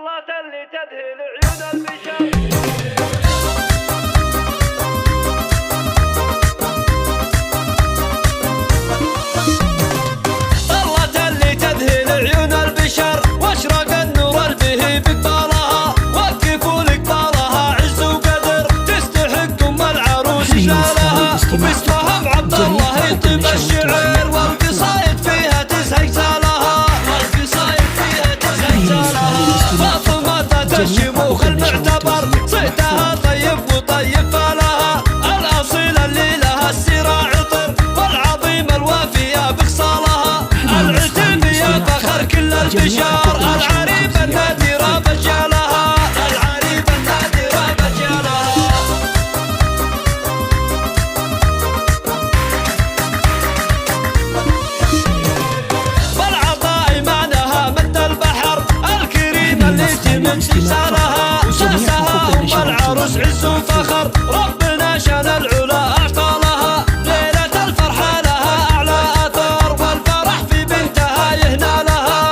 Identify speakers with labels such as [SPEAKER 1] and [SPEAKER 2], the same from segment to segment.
[SPEAKER 1] طلة اللي تذهل عيون البشر. واشرق النور البهي بقبالها، وقفوا لقبالها عز وقدر، تستحق ام العروس جلالها، وباسمها بعبد الله يطيب الشعر، والقصايد فيها تزهق زالها، والقصايد فيها تزهق زالها. فاطمة الشموخ المعتبر، صيتها طيب وطيب فالها، الاصيله اللي لها السيره عطر، والعظيم الوافيه بخصالها، العتيب يا فخر كل البشر، العريب النادرة بجالها، العريب النادرة بجالها. بالعطاء معناها مد البحر، الكريم اللي تمن سلسالها، وساسها ام العروس عز وفخر، ربنا شان العلا اعطى لها، ليلة الفرحة لها اعلى اثر، والفرح في بنتها يهنى لها،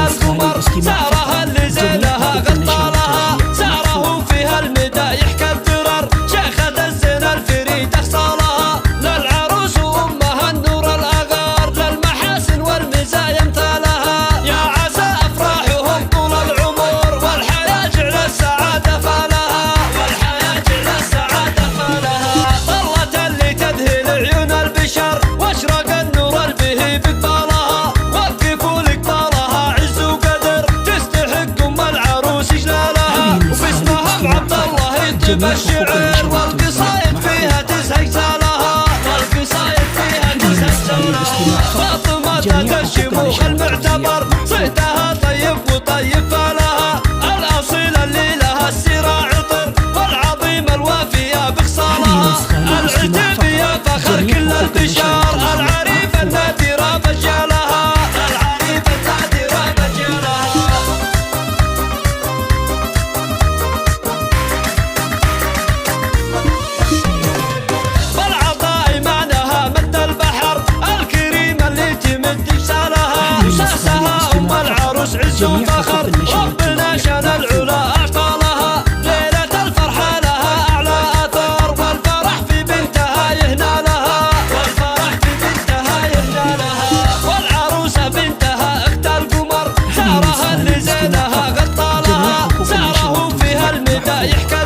[SPEAKER 1] القمر سارها اللي زينها غطالها، ساره فيها المدى يحكى الدرر، شيخة الزين الفريد اخصالها، للعروس وامها النور الاغار، للمحاسن والمزايا امثالها، يا عسى افراحهم طول العمر، والحياة جعل السعادة فالها، والحياة جعل السعادة فالها. طلة اللي تذهل عيون البشر، واشرق النور البهي بقبالها، وقفوا لقبالها عز وقدر، تستحق ام العروس جلالها، وباسمها بعبد الله يطيب الشعر، والقصايد فيها تزهق زالها، والقصايد فيها تزهق زالها. فاطمة الشموخ المعتبر، صيتها طيب وطيب فالها، الاصيله اللي لها السيره عطر، والعظيم الوافيه بخصالها، العتيب يا فخر كل البشر، العريف النادره بجالها، العريف النادره بجالها. بالعطاء معناها مد البحر، الكريم اللي تمد جسالها، وساسها ام العروس عز وفخر، ربنا شان العلا اعطى لها، ليلة الفرحة لها اعلى اثر، والفرح في بنتها يهنى لها، والفرح في بنتها يهنى لها. والعروسة بنتها اخت القمر، سارها اللي زينها غطى لها، ساره فيها المدى يحكى